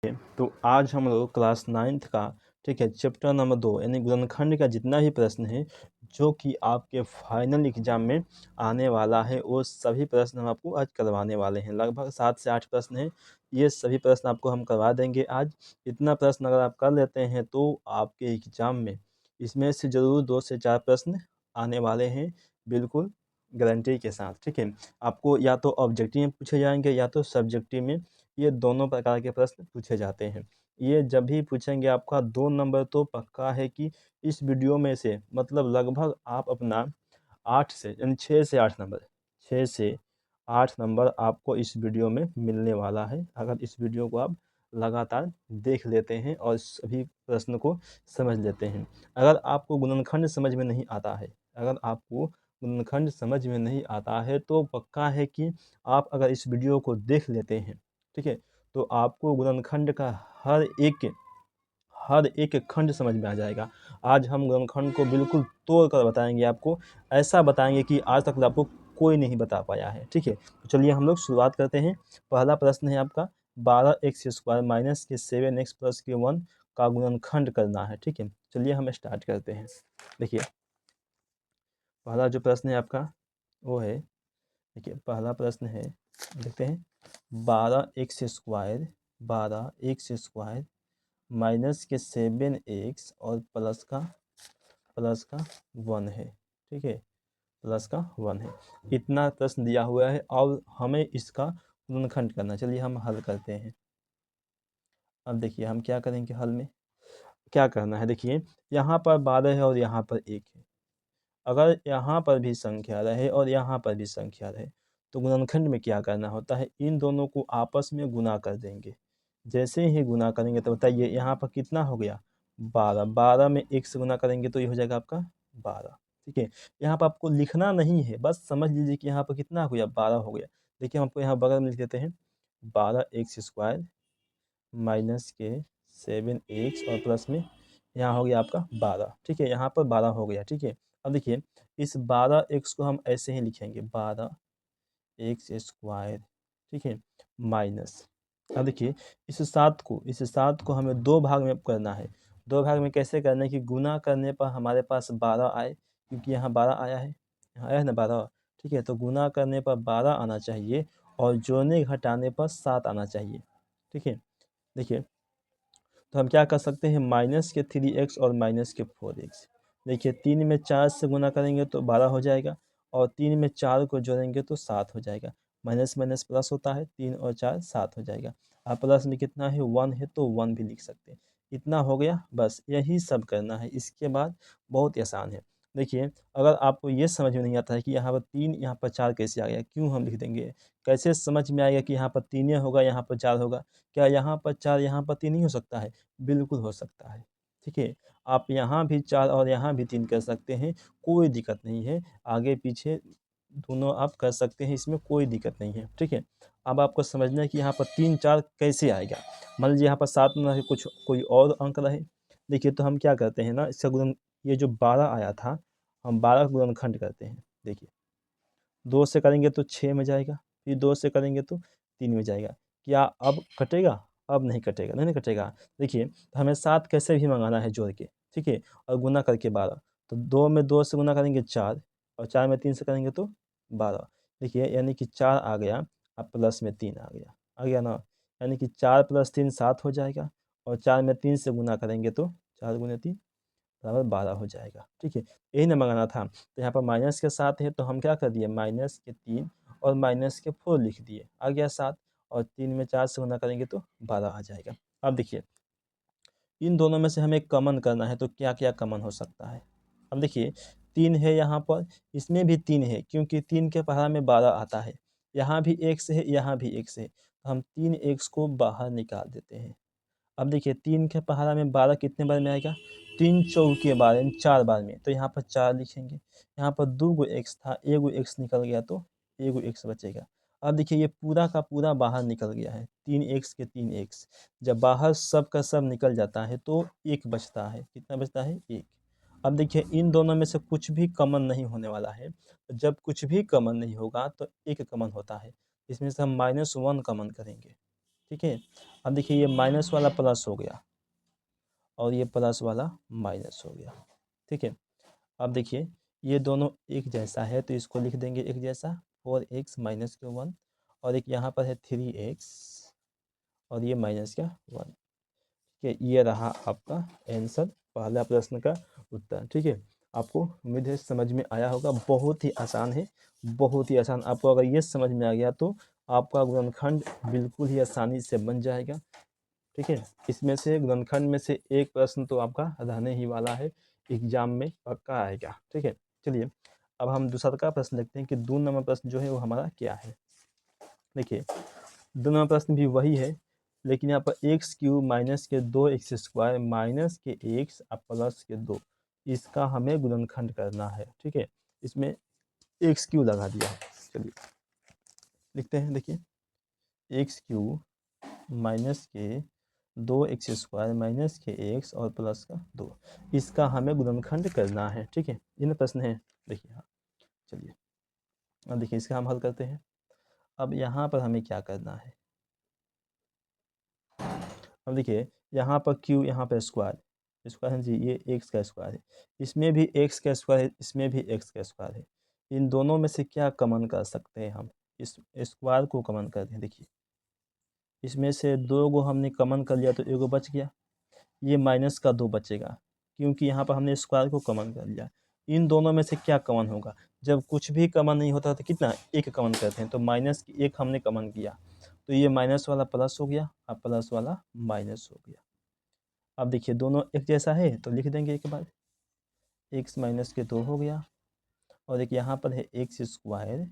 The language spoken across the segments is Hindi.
तो आज हम लोग क्लास 9th का ठीक है चैप्टर नंबर 2 यानी गुणनखंड का जितना भी प्रश्न है जो कि आपके फाइनल एग्जाम में आने वाला है वो सभी प्रश्न हम आपको आज करवाने वाले हैं। लगभग 7 से 8 प्रश्न हैं। ये सभी प्रश्न आपको हम करवा देंगे आज। इतना प्रश्न अगर आप कर लेते हैं तो आपके एग्जाम में इसमें से ज़रूर 2 से 4 प्रश्न आने वाले हैं, बिल्कुल गारंटी के साथ। ठीक है, आपको या तो ऑब्जेक्टिव में पूछे जाएंगे या तो सब्जेक्टिव में, ये दोनों प्रकार के प्रश्न पूछे जाते हैं। ये जब भी पूछेंगे आपका 2 नंबर तो पक्का है कि इस वीडियो में से मतलब लगभग आप अपना 8 से यानी 6 से 8 नंबर 6 से 8 नंबर आपको इस वीडियो में मिलने वाला है, अगर इस वीडियो को आप लगातार देख लेते हैं और सभी प्रश्न को समझ लेते हैं। अगर आपको गुणनखंड समझ में नहीं आता है, अगर आपको गुणनखंड समझ में नहीं आता है तो पक्का है कि आप अगर इस वीडियो को देख लेते हैं, ठीक है, तो आपको गुणनखंड का हर एक खंड समझ में आ जाएगा। आज हम गुणनखंड को बिल्कुल तोड़ कर बताएंगे आपको, ऐसा बताएंगे कि आज तक आपको कोई नहीं बता पाया है। ठीक है, तो चलिए हम लोग शुरुआत करते हैं। पहला प्रश्न है आपका 12x² माइनस के 7x प्लस के 1 का गुणनखंड करना है। ठीक है, चलिए हम स्टार्ट करते हैं। देखिए पहला जो प्रश्न है आपका वो है, देखिए पहला प्रश्न है, देखते हैं 12x² माइनस के 7x और प्लस का 1 है। ठीक है, प्लस का 1 है। इतना प्रश्न दिया हुआ है और हमें इसका गुणनखंड करना। चलिए हम हल करते हैं। अब देखिए हम क्या करेंगे, हल में क्या करना है। देखिए यहाँ पर 12 है और यहाँ पर 1 है। अगर यहाँ पर भी संख्या रहे और यहाँ पर भी संख्या रहे तो गुणनखंड में क्या करना होता है, इन दोनों को आपस में गुना कर देंगे। जैसे ही गुना करेंगे तो बताइए यहाँ पर कितना हो गया, 12। 12 में 1 से गुना करेंगे तो ये हो जाएगा आपका 12। ठीक है, यहाँ पर आपको लिखना नहीं है, बस समझ लीजिए कि यहाँ पर कितना हो गया, 12 हो गया। देखिए हम आपको यहाँ बगल में लिख देते हैं 12x² माइनस के 7x और प्लस में यहाँ हो गया आपका 12। ठीक है, यहाँ पर 12 हो गया। ठीक है, अब देखिए इस 12x को हम ऐसे ही लिखेंगे 12x²। ठीक है, माइनस, अब देखिए इस 7 को हमें 2 भाग में करना है। 2 भाग में कैसे करना है कि गुना करने पर हमारे पास 12 आए, क्योंकि यहाँ 12 आया है, यहाँ आया है ना 12। ठीक है, तो गुना करने पर 12 आना चाहिए और जोड़ने घटाने पर 7 आना चाहिए। ठीक है, देखिए तो हम क्या कर सकते हैं, माइनस के 3x और माइनस के 4x। देखिए 3 में 4 से गुना करेंगे तो 12 हो जाएगा और 3 में 4 को जोड़ेंगे तो 7 हो जाएगा। माइनस माइनस प्लस होता है, 3 और 4 7 हो जाएगा। आप प्लस में कितना है, 1 है तो 1 भी लिख सकते हैं। इतना हो गया, बस यही सब करना है। इसके बाद बहुत ही आसान है। देखिए अगर आपको ये समझ में नहीं आता है कि यहाँ पर 3 यहाँ पर 4 कैसे आ गया, क्यों हम लिख देंगे, कैसे समझ में आएगा कि यहाँ पर 3 होगा यहाँ पर 4 होगा, क्या यहाँ पर 4 यहाँ पर 3 नहीं हो सकता है, बिल्कुल हो सकता है। ठीक है, आप यहाँ भी 4 और यहाँ भी 3 कर सकते हैं, कोई दिक्कत नहीं है। आगे पीछे दोनों आप कर सकते हैं, इसमें कोई दिक्कत नहीं है। ठीक है, अब आपको समझना है कि यहाँ पर 3 4 कैसे आएगा। मान लीजिए यहाँ पर 7 ना रहे, कुछ कोई और अंक रहे। देखिए तो हम क्या करते हैं ना, इसका गुणन, ये जो 12 आया था हम 12 का गुणनखंड करते हैं। देखिए 2 से करेंगे तो 6 में जाएगा, फिर 2 से करेंगे तो 3 में जाएगा। क्या अब कटेगा, अब नहीं कटेगा, नहीं कटेगा। देखिए तो हमें 7 कैसे भी मंगाना है जोड़ के, ठीक है, और गुना करके 12। तो 2 में 2 से गुना करेंगे 4 और 4 में 3 से करेंगे तो 12। देखिए यानी कि 4 आ गया, अब प्लस में 3 आ गया ना, यानी कि 4 + 3 7 हो जाएगा और 4 में 3 से गुना करेंगे तो 4 × 3 बराबर 12 हो जाएगा। ठीक है, यही ना मंगाना था। तो यहाँ पर माइनस के 7 है तो हम क्या कर दिए, माइनस के 3 और माइनस के 4 लिख दिए, आ गया 7 और 3 में 4 से गुना करेंगे तो 12 आ जाएगा। अब देखिए इन दोनों में से हमें कॉमन करना है तो क्या क्या कॉमन हो सकता है। अब देखिए 3 है यहाँ पर, इसमें भी 3 है क्योंकि 3 के पहाड़ा में 12 आता है। यहाँ भी x है, यहाँ भी x है, तो हम 3x को बाहर निकाल देते हैं। अब देखिए 3 के पहाड़ा में 12 कितने बार में आएगा, 3 चौके 12 यानी 4 बार में, तो यहाँ पर 4 लिखेंगे। यहाँ पर 2 गो x था, 1 गो x निकल गया तो 1 गो x बचेगा। अब देखिए ये पूरा का पूरा बाहर निकल गया है, 3x के 3x। जब बाहर सब का सब निकल जाता है तो 1 बचता है, कितना बचता है, 1। अब देखिए इन दोनों में से कुछ भी कॉमन नहीं होने वाला है। जब कुछ भी कॉमन नहीं होगा तो एक कॉमन होता है। इसमें से हम -1 कॉमन करेंगे। ठीक है। अब देखिए ये माइनस वाला प्लस हो गया और ये प्लस वाला माइनस हो गया, ठीक है। अब देखिए ये दोनों एक जैसा है तो इसको लिख देंगे एक जैसा, 4x माइनस के 1, और एक यहाँ पर है 3x और ये माइनस का 1, ठीक है। ये रहा आपका आंसर, पहला प्रश्न का उत्तर, ठीक है। आपको उम्मीद है समझ में आया होगा, बहुत ही आसान है, बहुत ही आसान। आपको अगर ये समझ में आ गया तो आपका गुणनखंड बिल्कुल ही आसानी से बन जाएगा, ठीक है। इसमें से गुणनखंड में से एक प्रश्न तो आपका रहने ही वाला है, एग्जाम में पक्का आएगा, ठीक है। चलिए अब हम दूसरा का प्रश्न देखते हैं कि 2 नंबर प्रश्न जो है वो हमारा क्या है। देखिए 2 नंबर प्रश्न भी वही है, लेकिन यहाँ पर एक्स क्यूब माइनस के 2x² माइनस के x और प्लस के 2, इसका हमें गुणनखंड करना है, ठीक है। इसमें एक्स क्यू लगा दिया है, चलिए लिखते हैं। देखिए एक्स क्यूब माइनस के 2x² माइनस के x और प्लस का 2, इसका हमें गुणनखंड करना है, ठीक है। इन प्रश्न है, देखिए हाँ। चलिए अब देखिए इसका हम हल करते हैं। अब यहाँ पर हमें क्या करना है, अब देखिए यहाँ पर क्यू, यहाँ पर स्क्वायर, स्क्वायर है जी, ये एक्स का स्क्वायर है, इसमें भी एक्स का स्क्वायर है, इसमें भी एक्स का स्क्वायर है। इन दोनों में से क्या कॉमन कर सकते हैं हम, इस स्क्वायर को कॉमन कर दें। देखिए इसमें से 2 को हमने कॉमन कर लिया तो एगो बच गया, ये माइनस का 2 बचेगा, क्योंकि यहाँ पर हमने स्क्वायर को कॉमन कर लिया। इन दोनों में से क्या कॉमन होगा, जब कुछ भी कॉमन नहीं होता तो कितना, एक कॉमन करते हैं, तो माइनस की एक हमने कॉमन किया, तो ये माइनस वाला प्लस हो गया और प्लस वाला माइनस हो गया। अब देखिए दोनों एक जैसा है तो लिख देंगे एक बार, एक्स माइनस के 2 हो गया, और एक यहाँ पर है एक्स स्क्वायर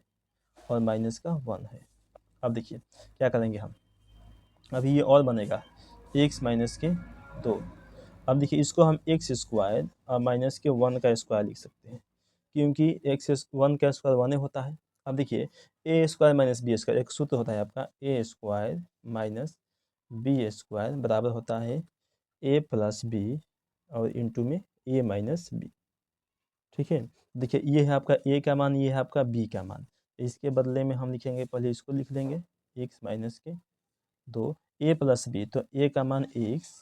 और माइनस का 1 है। अब देखिए क्या करेंगे हम, अभी ये और बनेगा एक्स माइनस के 2। अब देखिए इसको हम एक्स स्क्वायर और माइनस के 1 का स्क्वायर लिख सकते हैं, क्योंकि एक्स 1 का स्क्वायर 1 होता है। अब देखिए ए स्क्वायर माइनस बी स्क्वायर, एक सूत्र होता है आपका, A square minus B square बराबर होता है ए प्लस बी और इंटू में ए माइनस बी, ठीक है। देखिए ये है आपका ए का मान, ये है आपका बी का मान, इसके बदले में हम लिखेंगे, पहले इसको लिख देंगे एक्स माइनस के 2 ए प्लस बी, तो ए का मान एक्स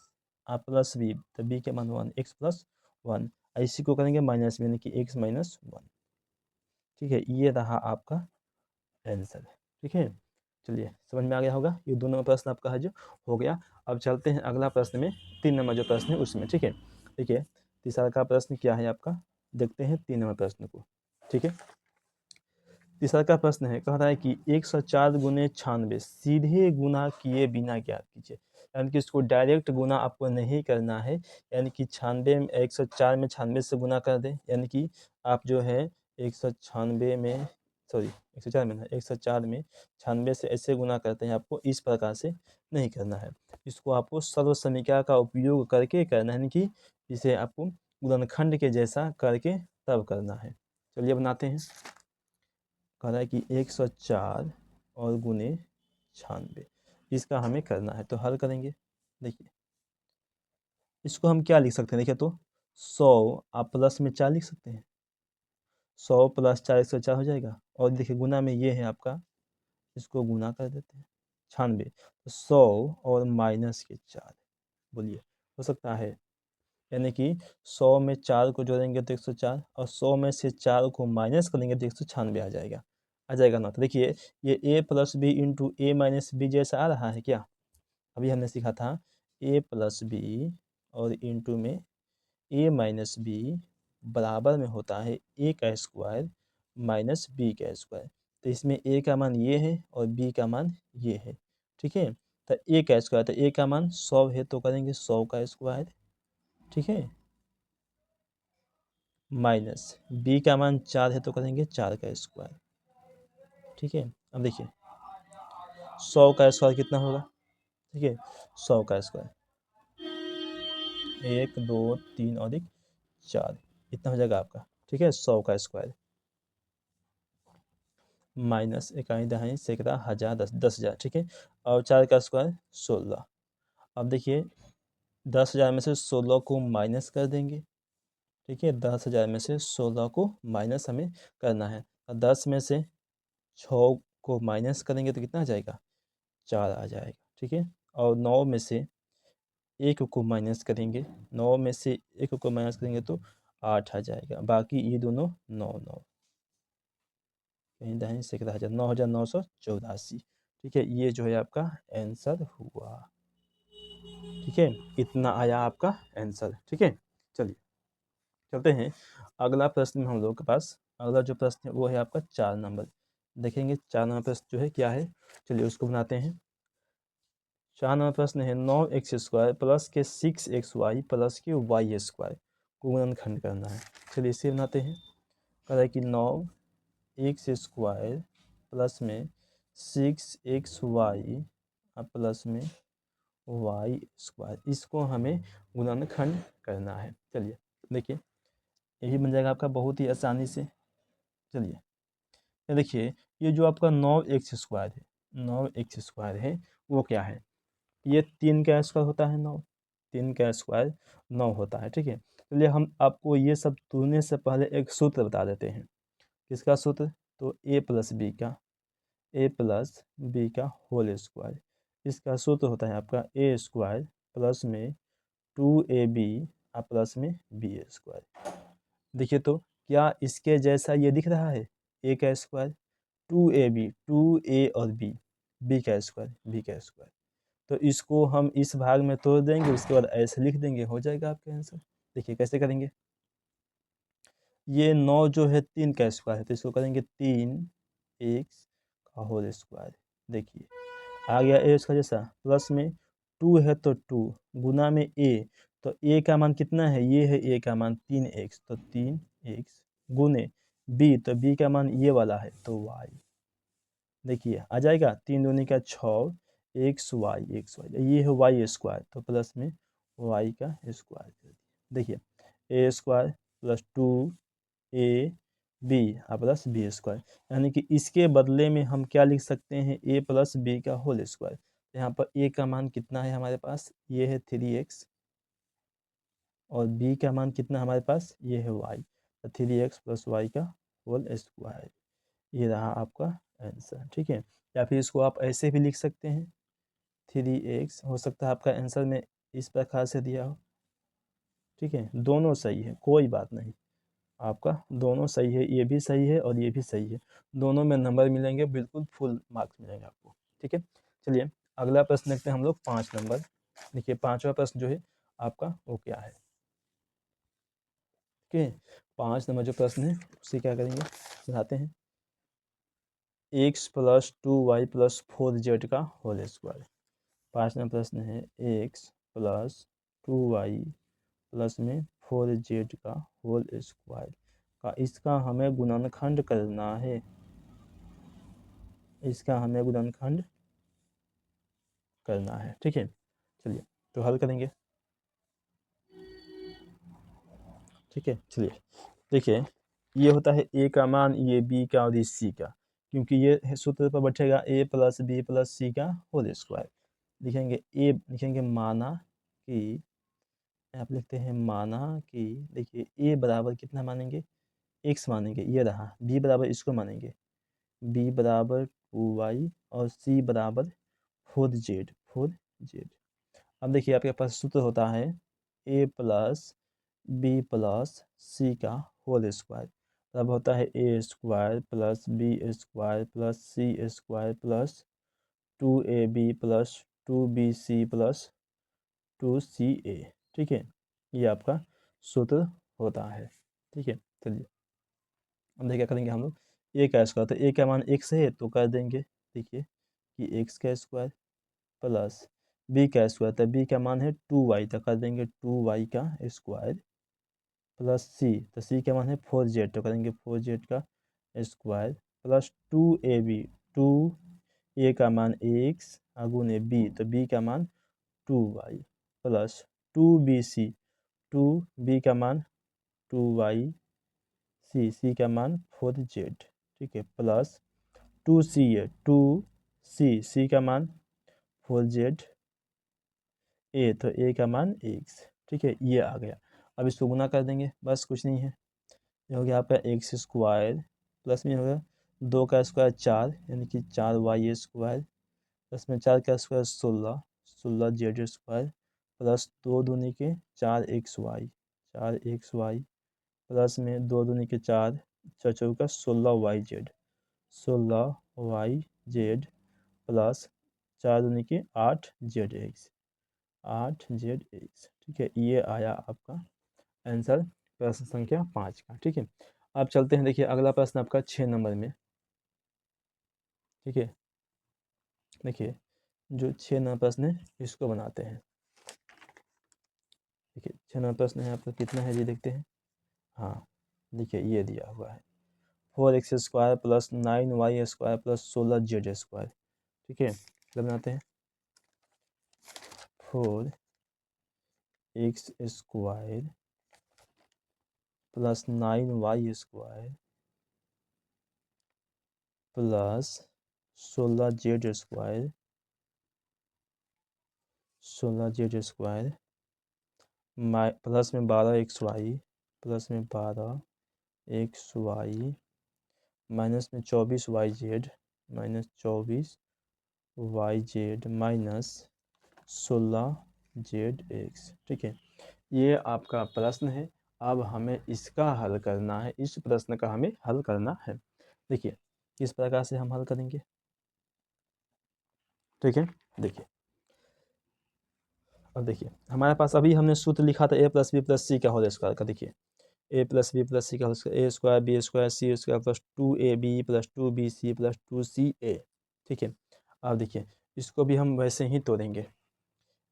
और प्लस बी, तो बी का मान 1, एक्स प्लस 1, इसी को करेंगे माइनस में, यानी कि एक्स माइनस 1, ठीक है। ये रहा आपका आंसर, ठीक है। चलिए समझ में आ गया होगा, ये दोनों प्रश्न आपका है जो हो गया। अब चलते हैं अगला प्रश्न में, 3 नंबर जो प्रश्न है उसमें, ठीक है। देखिए तीसरा का प्रश्न क्या है आपका, देखते हैं 3 नंबर प्रश्न को, ठीक है। तीसरा का प्रश्न है, कह रहा है कि 104 गुने 96 सीधे गुना किए बिना ज्ञात कीजिए, यानी कि इसको डायरेक्ट गुना आपको नहीं करना है, यानी कि 96 में 104 में 96 से गुना कर दें, यानी कि आप जो है 196 में, सॉरी 104 में ना, 104 में 96 से ऐसे गुना करते हैं, आपको इस प्रकार से नहीं करना है, इसको आपको सर्व समीकरण का उपयोग करके करना है, यानी कि इसे आपको गुणनखंड के जैसा करके तब करना है। चलिए बनाते हैं। कह रहा है कि 104 और गुने 96, इसका हमें करना है, तो हल करेंगे। देखिए इसको हम क्या लिख सकते हैं, देखिए तो 100 आप प्लस में 4 लिख सकते हैं, 100 प्लस 4 104 हो जाएगा, और देखिए गुना में ये है आपका, इसको गुना कर देते हैं 96, तो 100 और माइनस के 4, बोलिए हो सकता है, यानी कि 100 में 4 को जोड़ेंगे तो 104, और 100 में से 4 को माइनस करेंगे तो 196 आ जाएगा ना। तो देखिए ये ए प्लस बी इंटू ए माइनस बी जैसा आ रहा है क्या, अभी हमने सीखा था ए प्लस बी और इंटू में ए माइनस बी बराबर में होता है ए का स्क्वायर माइनस बी का स्क्वायर, तो इसमें ए का मान ये है और बी का मान ये है, ठीक है। तो ए का स्क्वायर, तो ए का मान 100 है तो करेंगे 100 का स्क्वायर, ठीक है, माइनस बी का मान 4 है तो करेंगे 4 का स्क्वायर, ठीक है। अब देखिए 100 का स्क्वायर कितना होगा, ठीक है, 100 का स्क्वायर 1 2 3 और 1 4, इतना हो जाएगा आपका, ठीक है। 100 का स्क्वायर माइनस इकाई दहाई सैकड़ा हज़ार 10,000, ठीक है, और 4 का स्क्वायर 16। अब देखिए 10,000 में से 16 को माइनस कर देंगे, ठीक है, 10,000 में से 16 को माइनस हमें करना है, और 10 में से 6 को माइनस करेंगे तो कितना आ जाएगा, 4 आ जाएगा, ठीक है। और 9 में से 1 को माइनस करेंगे, 9 में से 1 को माइनस करेंगे तो 8 आ जाएगा। बाकी ये दोनों 9 9 कहीं दाहिने से 9,984। ठीक है, ये जो है आपका आंसर हुआ। ठीक है, इतना आया आपका आंसर। ठीक है, चलिए चलते हैं अगला प्रश्न में हम लोग के पास। अगला जो प्रश्न है वो है आपका 4 नंबर। देखेंगे 4 नंबर प्रश्न जो है क्या है, चलिए उसको बनाते हैं। 4 नंबर प्रश्न है 9x² प्लस के 6xy प्लस के y² को गुणनखंड करना है। चलिए इसे बनाते हैं। कह रहा है कि 9x² प्लस में 6xy प्लस में y², इसको हमें गुणनखंड करना है। चलिए देखिए यही बन जाएगा आपका बहुत ही आसानी से। चलिए ये देखिए, ये जो आपका 9x² है, 9x² है वो क्या है, ये 3 का स्क्वायर होता है 9, 3 का स्क्वायर 9 होता है। ठीक है, चलिए हम आपको ये सब तुलने से पहले एक सूत्र बता देते हैं। किसका सूत्र, तो a प्लस बी का होल स्क्वायर, इसका सूत्र होता है आपका a² प्लस में 2ab प्लस में b²। देखिए तो क्या इसके जैसा ये दिख रहा है, a का स्क्वायर 2ab, 2a और b का स्क्वायर, तो इसको हम इस भाग में तोड़ देंगे, उसके बाद ऐसे लिख देंगे, हो जाएगा आपका आंसर। देखिए कैसे करेंगे, ये 9 जो है 3 का स्क्वायर है तो इसको करेंगे 3x का होल स्क्वायर। देखिए आ गया ए उसका जैसा, प्लस में 2 है तो 2 गुना में a, तो a का मान कितना है, ये है a का मान 3x, तो 3x गुने b, तो b का मान ये वाला है तो y। देखिए आ जाएगा 3 दूनी का 6 xy, ये है y², तो प्लस में y का स्क्वायर कर दिया। देखिए a² plus 2ab plus b², यानी कि इसके बदले में हम क्या लिख सकते हैं, a प्लस b का होल स्क्वायर। यहाँ पर a का मान कितना है हमारे पास, ये है 3x, और b का मान कितना हमारे पास, ये है y, तो 3x प्लस y का होल स्क्वायर। ये रहा आपका आंसर। ठीक है, या फिर इसको आप ऐसे भी लिख सकते हैं, 3x हो सकता है आपका आंसर में इस प्रकार से दिया हो। ठीक है, दोनों सही है, कोई बात नहीं, आपका दोनों सही है, ये भी सही है और ये भी सही है, दोनों में नंबर मिलेंगे, बिल्कुल फुल मार्क्स मिलेंगे आपको। ठीक है, चलिए अगला प्रश्न देखते हैं हम लोग 5 नंबर। देखिए 5वां प्रश्न जो है आपका वो क्या है। ठीक है, 5 नंबर जो प्रश्न है उसे क्या करेंगे, बनाते हैं। x plus 2y plus 4z का होल स्क्वायर। 5 नंबर प्रश्न है x प्लस 2y प्लस में 4z का होल स्क्वायर का, इसका हमें गुणनखंड करना है, इसका हमें गुणनखंड करना है। ठीक है, चलिए तो हल करेंगे। ठीक है, चलिए देखिए ये होता है a का मान, ये b का और ये c का, क्योंकि ये सूत्र पर बैठेगा a plus b plus c का होल स्क्वायर। लिखेंगे a, लिखेंगे माना कि, आप लिखते हैं माना कि, देखिए a बराबर कितना मानेंगे, x मानेंगे, ये रहा, b बराबर इसको मानेंगे, b बराबर 2y और c बराबर 4z। अब देखिए आपके पास सूत्र होता है a plus B plus C का होल स्क्वायर, तब होता है a² plus b² plus c² plus 2ab plus 2bc plus 2ca। ठीक है, ये आपका सूत्र होता है। ठीक है, चलिए अब देखिए क्या करेंगे हम लोग, a का स्क्वायर, तो a का मान x है तो कर देंगे, देखिए कि x का स्क्वायर प्लस b का स्क्वायर, तो b का मान है 2y, तो कर देंगे 2y का स्क्वायर प्लस c, तो c का मान है 4z, तो करेंगे 4z का स्क्वायर प्लस 2ab, 2a का मान x गुने b, तो b का मान 2y प्लस 2bc, 2b का मान 2y, c का मान 4z। ठीक है, प्लस 2ca, 2c का मान 4z, तो a का मान x। ठीक है, ये आ गया। अब इसको गुना कर देंगे, बस कुछ नहीं है, ये हो गया आपका x² प्लस में होगा 2 का स्क्वायर 4, यानी कि 4y² इसमें 4 का स्क्वायर 16, 16 जेड स्क्वायर प्लस 2 दूनी के 4 X Y, 4 X Y plus में 2 दूनी के 4, 4 चौका 16 Y Z, 16 Y Z plus 4 दूनी के 8 जेड एक्स, 8 जेड एक्स। ठीक है, ये आया आपका आंसर प्रश्न संख्या 5 का। ठीक है, अब चलते हैं, देखिए अगला प्रश्न आपका 6 नंबर में। ठीक है, देखिए जो 6 नंबर प्रश्न है इसको बनाते हैं। देखिए 6 नंबर प्रश्न है आपका, कितना है जी देखते हैं। हाँ, देखिए ये दिया हुआ है 4x square plus 9y square plus 16z square. ठीक है, बनाते हैं 4x square plus 9y square plus 16z square, 16z square plus में 12xy, प्लस में 12xy माइनस में 24yz, minus 24yz minus 16zx। ठीक है, ये आपका प्रश्न है। अब हमें इसका हल करना है, इस प्रश्न का हमें हल करना है। देखिए किस प्रकार से हम हल करेंगे। ठीक है, देखिए अब देखिए हमारे पास अभी हमने सूत्र लिखा था a plus B plus C का होल स्क्वायर का। देखिए a plus B plus C का whole square, A square B square C square plus 2ab plus 2bc plus 2ca। ठीक है, अब देखिए इसको भी हम वैसे ही तोड़ेंगे,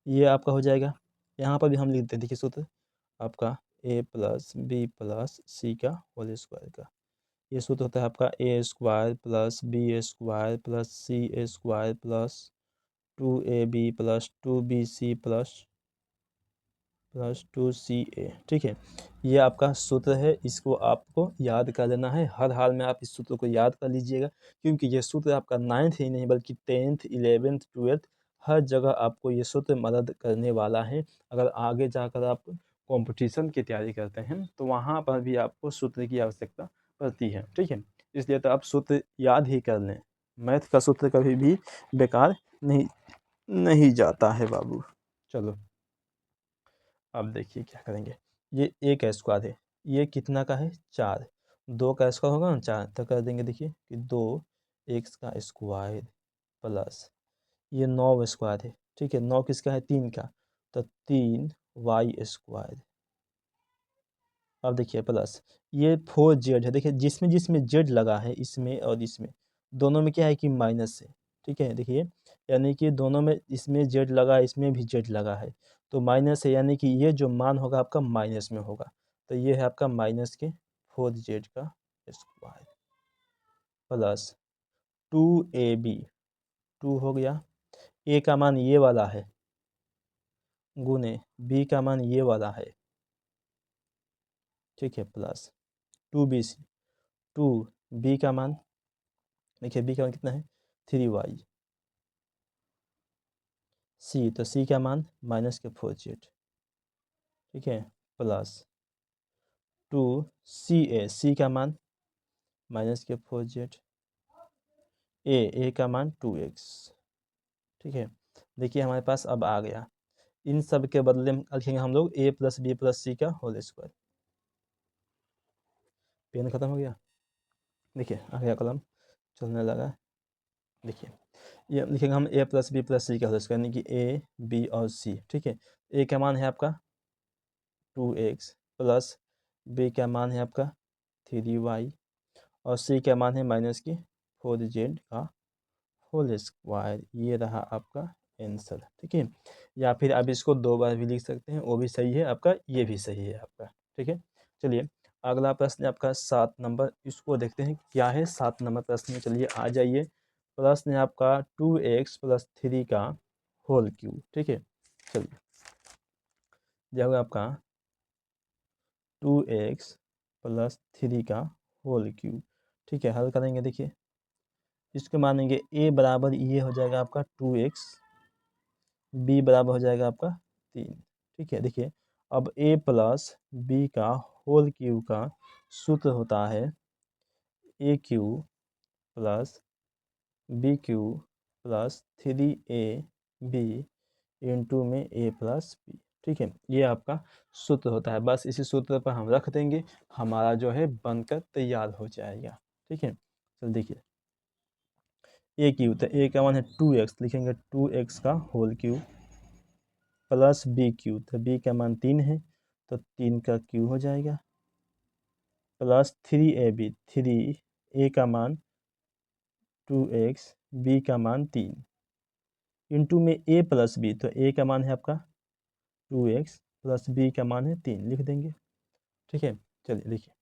ये आपका हो जाएगा। यहाँ पर भी हम लिखते हैं, देखिए सूत्र आपका a plus B plus C का होल स्क्वायर का। ये सूत्र होता है आपका A square plus B square plus C square plus 2ab plus 2bc plus 2ca। ठीक है, ये आपका सूत्र है, इसको आपको याद कर लेना है। हर हाल में आप इस सूत्र को याद कर लीजिएगा, क्योंकि ये सूत्र आपका 9th ही नहीं बल्कि 10th 11th 12th हर जगह आपको ये सूत्र मदद करने वाला है। अगर आगे जाकर आप कंपटीशन की तैयारी करते हैं तो वहाँ पर भी आपको सूत्र की आवश्यकता पड़ती है। ठीक है, इसलिए तो आप सूत्र याद ही कर लें। मैथ का सूत्र कभी भी बेकार नहीं नहीं जाता है बाबू। चलो अब देखिए क्या करेंगे। ये a का स्क्वायर है, ये कितना का है 4, 2 का स्क्वायर होगा ना 4, तो कर देंगे देखिए कि 2x का स्क्वायर प्लस ये 9 स्क्वायर है। ठीक है, 9 किसका है 3 का, तो 3y स्क्वायर। अब देखिए प्लस ये 4z है। देखिए जिसमें जिसमें z लगा है इसमें और इसमें दोनों में क्या है कि माइनस है। ठीक है, देखिए यानी कि दोनों में, इसमें z लगा है इसमें भी z लगा है तो माइनस है, यानी कि ये जो मान होगा आपका माइनस में होगा। तो ये है आपका माइनस के 4z का स्क्वायर प्लस 2ab, 2 हो गया, a का मान ये वाला है गुने b का मान ये वाला है। ठीक है, प्लस 2bc, 2b का मान, देखिए b का मान कितना है 3y, c तो c का मान माइनस के 4z। ठीक है, प्लस 2ca, c का मान माइनस के 4z, a का मान 2x। ठीक है, देखिए हमारे पास अब आ गया, इन सब के बदले में लिखेंगे हम लोग a plus B plus C का होल स्क्वायर। पेन खत्म हो गया, देखिए आ गया कलम चलने लगा। देखिए ये लिखेंगे हम a plus B plus C का होल स्क्वायर, यानी कि a b और c। ठीक है, a का मान है आपका 2x प्लस b का मान है आपका 3y और c का मान है माइनस की 4z का होल स्क्वायर। ये रहा आपका आंसर। ठीक है, या फिर आप इसको 2 बार भी लिख सकते हैं, वो भी सही है आपका, ये भी सही है आपका। ठीक है, चलिए अगला प्रश्न है आपका 7 नंबर, इसको देखते हैं क्या है 7 नंबर प्रश्न में। चलिए आ जाइए, प्रश्न है आपका 2x प्लस 3 का होल क्यूब। ठीक है, चलिए जो होगा आपका 2x प्लस 3 का होल क्यूब। ठीक है, हल करेंगे। देखिए इसको मानेंगे a बराबर ये हो जाएगा आपका 2x, b बराबर हो जाएगा आपका 3। ठीक है, देखिए अब a प्लस बी का होल क्यूब का सूत्र होता है a cube plus B cube plus 3ab into में a प्लस बी। ठीक है, ये आपका सूत्र होता है। बस इसी सूत्र पर हम रख देंगे, हमारा जो है बनकर तैयार हो जाएगा। ठीक है, चल देखिए ए क्यू, तो ए का मान है 2x, लिखेंगे 2x का whole cube plus B Q, तो बी का मान 3 है तो 3 का क्यू हो जाएगा प्लस 3ab, 3 ए का मान 2x, बी का मान 3 इंटू में a प्लस बी, तो a का मान है आपका 2x प्लस बी का मान है 3, लिख देंगे। ठीक है, चलिए देखिए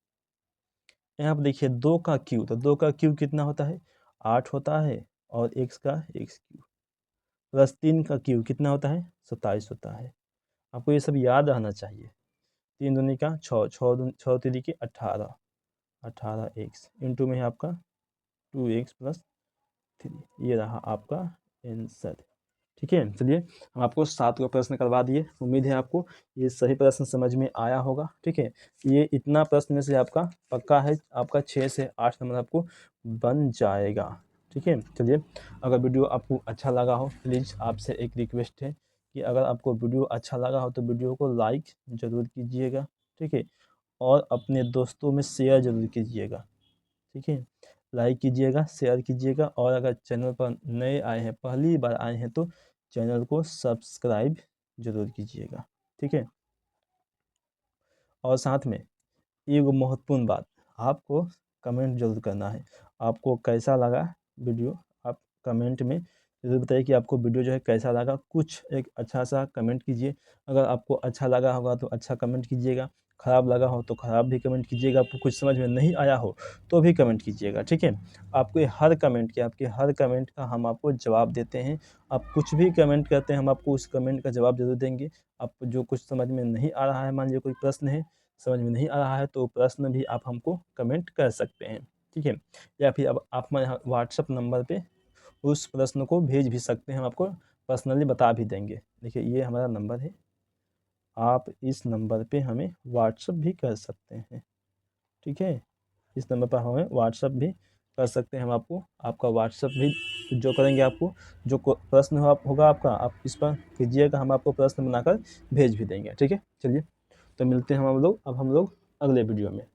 यहाँ पर देखिए 2 का क्यू, तो 2 का क्यू कितना होता है 8 होता है, और x का x क्यू प्लस 3 का क्यू कितना होता है 27 होता है। आपको ये सब याद रहना चाहिए। 3 दूनी का 6, 6 3 की 18, 18x इंटू में है आपका 2x प्लस 3, ये रहा आपका आंसर। ठीक है, चलिए हम आपको 7 को प्रश्न करवा दिए। उम्मीद है आपको ये सही प्रश्न समझ में आया होगा। ठीक है, ये इतना प्रश्न में से आपका पक्का है, आपका 6 से 8 नंबर आपको बन जाएगा। ठीक है, चलिए अगर वीडियो आपको अच्छा लगा हो, प्लीज़ आपसे एक रिक्वेस्ट है कि अगर आपको वीडियो अच्छा लगा हो तो वीडियो को लाइक ज़रूर कीजिएगा। ठीक है, और अपने दोस्तों में शेयर ज़रूर कीजिएगा। ठीक है, लाइक कीजिएगा, शेयर कीजिएगा, और अगर चैनल पर नए आए हैं, पहली बार आए हैं, तो चैनल को सब्सक्राइब ज़रूर कीजिएगा। ठीक है, और साथ में एक महत्वपूर्ण बात, आपको कमेंट जरूर करना है। आपको कैसा लगा वीडियो, आप कमेंट में ज़रूर बताइए कि आपको वीडियो जो है कैसा लगा। कुछ एक अच्छा सा कमेंट कीजिए। अगर आपको अच्छा लगा होगा तो अच्छा कमेंट कीजिएगा, ख़राब लगा हो तो ख़राब भी कमेंट कीजिएगा, आपको कुछ समझ में नहीं आया हो तो भी कमेंट कीजिएगा। ठीक है, आपके हर कमेंट का हम आपको जवाब देते हैं। आप कुछ भी कमेंट करते हैं, हम आपको उस कमेंट का जवाब ज़रूर देंगे। आपको जो कुछ समझ में नहीं आ रहा है, मान लीजिए कोई प्रश्न है समझ में नहीं आ रहा है, तो प्रश्न भी आप हमको कमेंट कर सकते हैं। ठीक है, या फिर अब आप हमारे व्हाट्सएप नंबर पे उस प्रश्न को भेज भी सकते हैं, हम आपको पर्सनली बता भी देंगे। देखिए ये हमारा नंबर है, आप इस नंबर पे हमें व्हाट्सएप भी कर सकते हैं। ठीक है, इस नंबर पर हमें व्हाट्सएप भी कर सकते हैं। हम आपको आपका व्हाट्सएप भी जो करेंगे, आपको जो प्रश्न होगा आपका, आप इस पर कीजिएगा, हम आपको प्रश्न बनाकर भेज भी देंगे। ठीक है, चलिए तो मिलते हैं हम लोग अगले वीडियो में।